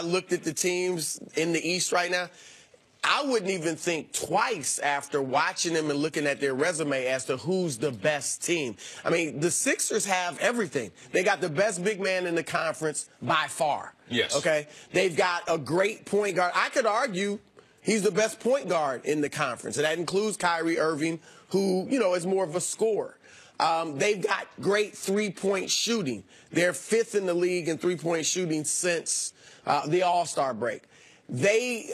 looked at the teams in the East right now, I wouldn't even think twice after watching them and looking at their resume as to who's the best team. I mean, the Sixers have everything. They got the best big man in the conference by far. Yes. Okay? They've got a great point guard. I could argue he's the best point guard in the conference, and that includes Kyrie Irving, who, you know, is more of a scorer. They've got great three-point shooting. They're 5th in the league in three-point shooting since the All-Star break. They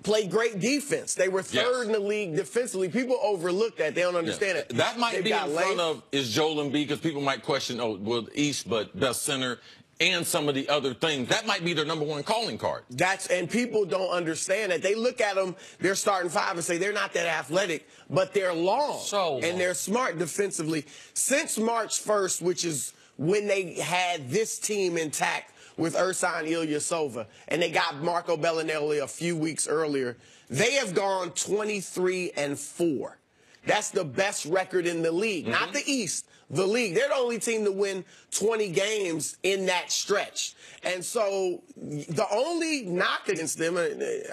play great defense. They were 3rd in the league defensively. People overlook that. They don't understand it. That might be in front of is Joel Embiid, because people might question, oh, well, East, but best center and some of the other things. That might be their #1 calling card. And people don't understand that. They look at them, their starting 5, and say they're not that athletic, but they're long. And they're smart defensively. Since March 1st, which is when they had this team intact, with Ersan Ilyasova, and they got Marco Bellinelli a few weeks earlier, they have gone 23-4. That's the best record in the league. Not the East, the league. They're the only team to win 20 games in that stretch. And so the only knock against them, I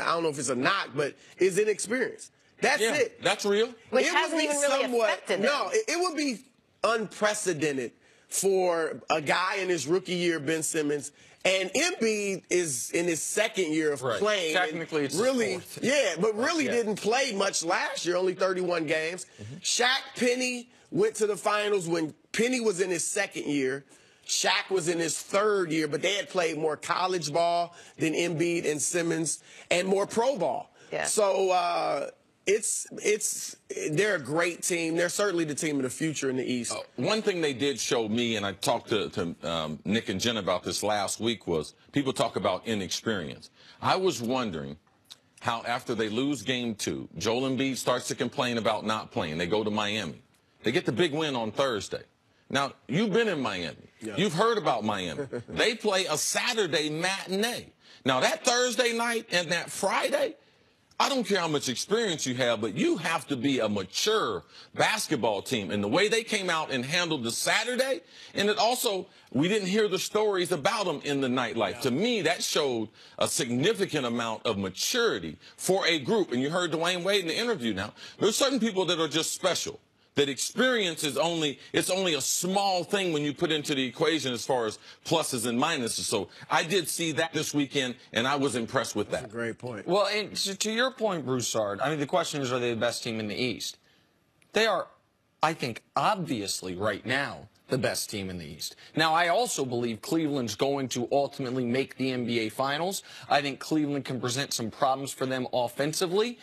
don't know if it's a knock, but is inexperience. That's it. That's real. Which hasn't even really affected them. No, it would be unprecedented for a guy in his rookie year, Ben Simmons, and Embiid is in his 2nd year of playing. Technically, it's really, fourth. but really didn't play much last year, only 31 games. Shaq Penny went to the finals when Penny was in his 2nd year. Shaq was in his 3rd year, but they had played more college ball than Embiid and Simmons and more pro ball. So they're a great team. They're certainly the team of the future in the East. One thing they did show me, and I talked to Nick and Jen about this last week, was people talk about inexperience. I was wondering how after they lose game 2, Joel Embiid starts to complain about not playing. They go to Miami. They get the big win on Thursday. Now, you've been in Miami. You've heard about Miami. They play a Saturday matinee. Now, that Thursday night and that Friday, I don't care how much experience you have, but you have to be a mature basketball team. And the way they came out and handled the Saturday, and it also, we didn't hear the stories about them in the nightlife. To me, that showed a significant amount of maturity for a group. And you heard Dwayne Wade in the interview now. There's certain people that are just special. That experience is only a small thing when you put into the equation as far as pluses and minuses. So I did see that this weekend, and I was impressed with that. That's a great point. Well, and to your point, Broussard, I mean, the question is, are they the best team in the East? They are, I think, obviously right now, the best team in the East. Now, I also believe Cleveland's going to ultimately make the NBA Finals. I think Cleveland can present some problems for them offensively,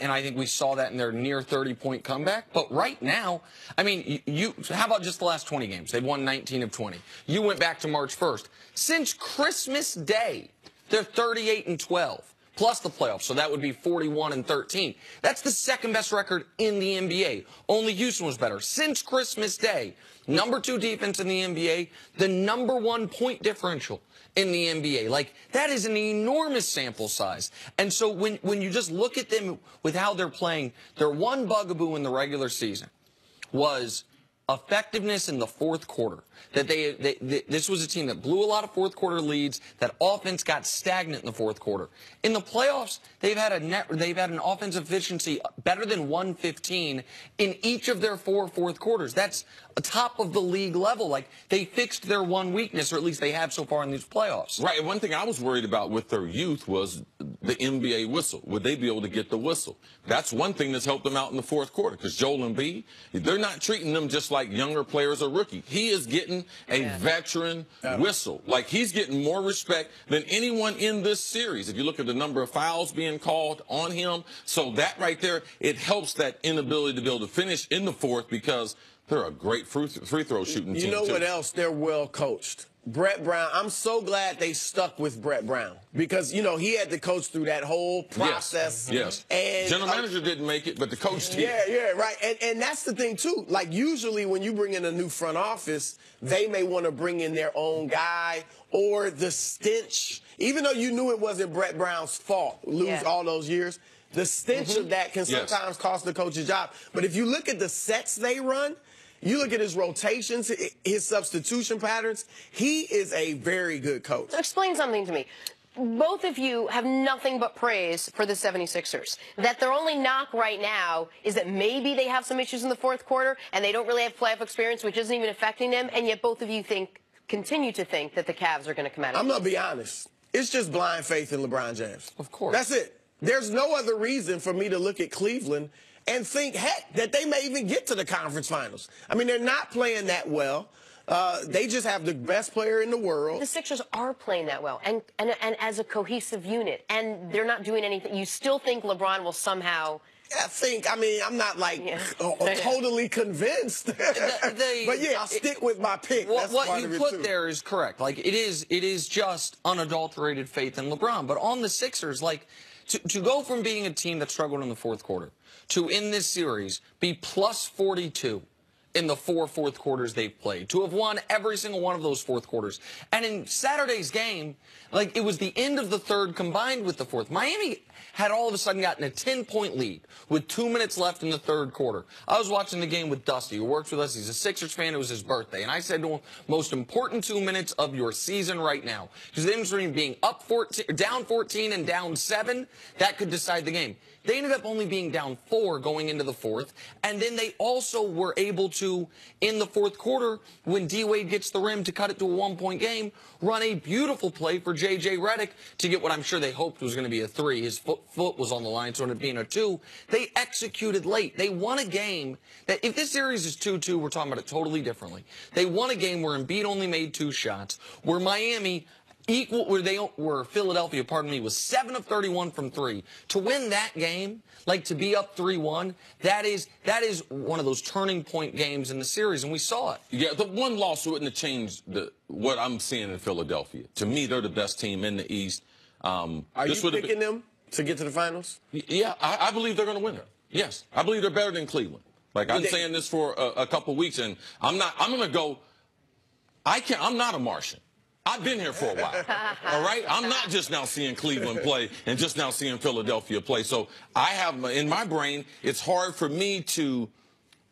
and I think we saw that in their near 30-point comeback. But right now, I mean, how about just the last 20 games? They've won 19 of 20. You went back to March 1st. Since Christmas Day, they're 38-12. Plus the playoffs, so that would be 41-13. That's the 2nd best record in the NBA. Only Houston was better. Since Christmas Day, #2 defense in the NBA, the #1 point differential in the NBA. Like, that is an enormous sample size. And so when you just look at them with how they're playing, their one bugaboo in the regular season was effectiveness in the 4th quarter. That this was a team that blew a lot of 4th quarter leads. That offense got stagnant in the 4th quarter. In the playoffs, they've had an offensive efficiency better than 115 in each of their 4 4th quarters. That's a top of the league level. Like, they fixed their one weakness, or at least they have so far in these playoffs. Right. And one thing I was worried about with their youth was the NBA whistle. Would they be able to get the whistle? That's one thing that's helped them out in the 4th quarter, because Joel Embiid, they're not treating them just like younger players or rookie. He is getting a veteran whistle. Like, he's getting more respect than anyone in this series. If you look at the number of fouls being called on him, so that right there, it helps that inability to be able to finish in the 4th, because they're a great free throw shooting team. You know what else? They're well coached. Brett Brown, I'm so glad they stuck with Brett Brown, because, you know, he had to coach through that whole process. Yes. And general manager didn't make it, but the coach did. Yeah, right. And that's the thing, too. Like, usually when you bring in a new front office, they may want to bring in their own guy, or the stench. Even though you knew it wasn't Brett Brown's fault, all those years, the stench of that can sometimes cost the coach's job. But if you look at the sets they run, you look at his rotations, his substitution patterns, he is a very good coach. So explain something to me. both of you have nothing but praise for the 76ers. That their only knock right now is that maybe they have some issues in the fourth quarter and they don't really have playoff experience, which isn't even affecting them, and yet both of you continue to think that the Cavs are going to come out of it. I'm going to be honest. It's just blind faith in LeBron James. Of course. That's it. There's no other reason for me to look at Cleveland and think, heck, that they may even get to the conference finals. I mean, they're not playing that well. They just have the best player in the world. The Sixers are playing that well and as a cohesive unit, and they're not doing anything. You still think LeBron will somehow... I'm not like totally convinced. But yeah, I'll stick with my pick. What you put there is correct. Like, it is just unadulterated faith in LeBron. But on the Sixers, like, to go from being a team that struggled in the fourth quarter to, in this series, be plus 42 in the fourth quarters they've played, to have won every single one of those fourth quarters. And in Saturday's game, like, it was the end of the third combined with the fourth. Miami had all of a sudden gotten a 10-point lead with 2 minutes left in the third quarter. I was watching the game with Dusty, who works with us. He's a Sixers fan. It was his birthday. And I said to him, most important 2 minutes of your season right now. Because the difference between being up 14, down 14 and down 7, that could decide the game. They ended up only being down 4 going into the fourth. And then they also were able to, in the fourth quarter, when D-Wade gets the rim to cut it to a 1-point game, run a beautiful play for J.J. Redick to get what I'm sure they hoped was going to be a 3. His foot was on the line, so it ended up being a 2. They executed late. They won a game that, if this series is 2-2, we're talking about it totally differently. They won a game where Embiid only made 2 shots, where Miami... where Philadelphia, was 7 of 31 from 3. To win that game, like to be up 3-1, that is one of those turning point games in the series, and we saw it. Yeah, the one loss wouldn't have changed what I'm seeing in Philadelphia. To me, they're the best team in the East. Are you picking them to get to the finals? Yeah, I believe they're going to win it. Yes, I believe they're better than Cleveland. Like, I'm saying this for a couple weeks, and I'm going to go. I'm not a Martian. I've been here for a while, all right? I'm not just now seeing Cleveland play and just now seeing Philadelphia play. So I have, in my brain, it's hard for me to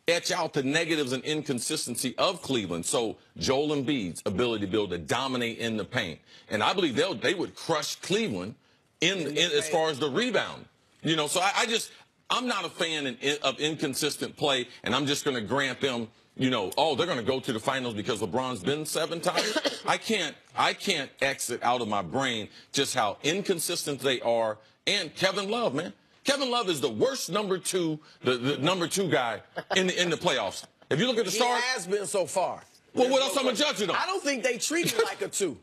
etch out the negatives and inconsistency of Cleveland. So Joel Embiid's ability to be able to dominate in the paint. And I believe they would crush Cleveland in as far as the rebound. You know, so I'm not a fan of inconsistent play, and I'm just going to grant them, you know, oh, they're going to go to the finals because LeBron's been 7 times. I can't exit out of my brain just how inconsistent they are. And Kevin Love, man. Kevin Love is the worst number 2, the number 2 guy in the playoffs. If you look at the stars, he has been so far. Well, what else I'm going to judge it on? I don't think they treat him like a 2.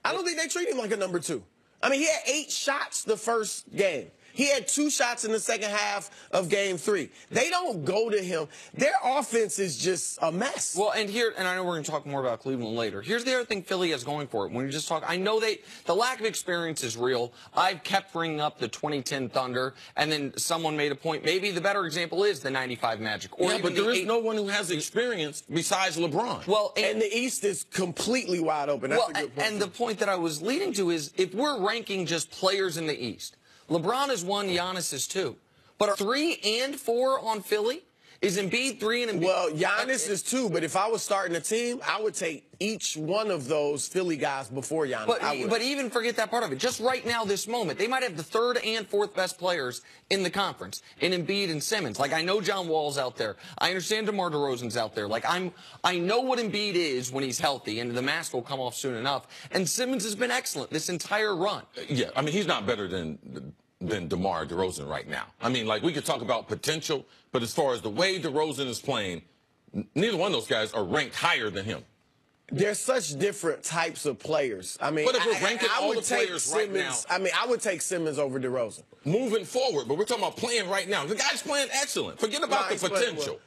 I don't think they treat him like a number 2. I mean, he had 8 shots the first game. He had 2 shots in the second half of Game 3. They don't go to him. Their offense is just a mess. Well, and I know we're going to talk more about Cleveland later. Here's the other thing Philly has going for it. When you just talk, I know the lack of experience is real. I've kept bringing up the 2010 Thunder, and then someone made a point. Maybe the better example is the 95 Magic. Or yeah, but there is no one who has experience besides LeBron. Well, and the East is completely wide open. That's a good point. And the point that I was leading to is, if we're ranking just players in the East, LeBron is 1, Giannis is 2. But 3 and 4 on Philly? Is Embiid 3 and Embiid? Well, Giannis is 2, but if I was starting a team, I would take each one of those Philly guys before Giannis. But even forget that part of it. Just right now, this moment, they might have the 3rd and 4th best players in the conference in Embiid and Simmons. Like, I know John Wall's out there. I understand DeMar DeRozan's out there. Like, I know what Embiid is when he's healthy, and the mask will come off soon enough. And Simmons has been excellent this entire run. Yeah, I mean, he's not better than DeMar DeRozan right now. I mean, like, we could talk about potential, but as far as the way DeRozan is playing, neither one of those guys are ranked higher than him. They're such different types of players. I mean, but if we're ranking all the players Simmons, right now, I mean, I would take Simmons over DeRozan. Moving forward, but we're talking about playing right now. The guy's playing excellent. Forget about the potential.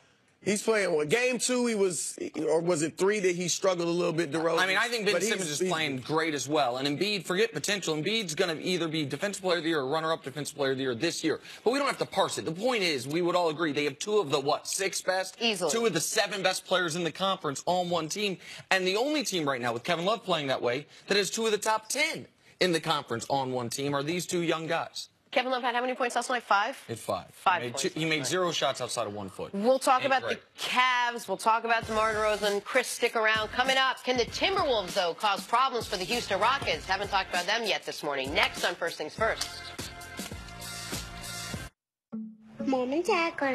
He's playing well. Game 2, he was, or was it 3 that he struggled a little bit, DeRozan? I mean, I think Ben Simmons is playing great as well. And Embiid, forget potential. Embiid's going to either be Defensive Player of the Year or runner-up Defensive Player of the Year this year. But we don't have to parse it. The point is, we would all agree they have 2 of the, 6 best? Easily. 2 of the 7 best players in the conference on one team. And the only team right now, with Kevin Love playing that way, that has 2 of the top 10 in the conference on one team are these 2 young guys. Kevin Love had how many points last night? 5? Hit 5. 5 He made, points. he made 0 shots outside of 1 foot. We'll talk Ain't about great. the Cavs. We'll talk about DeMar DeRozan. Chris, stick around. Coming up, can the Timberwolves, though, cause problems for the Houston Rockets? Haven't talked about them yet this morning. Next on First Things First. Mom and Dad got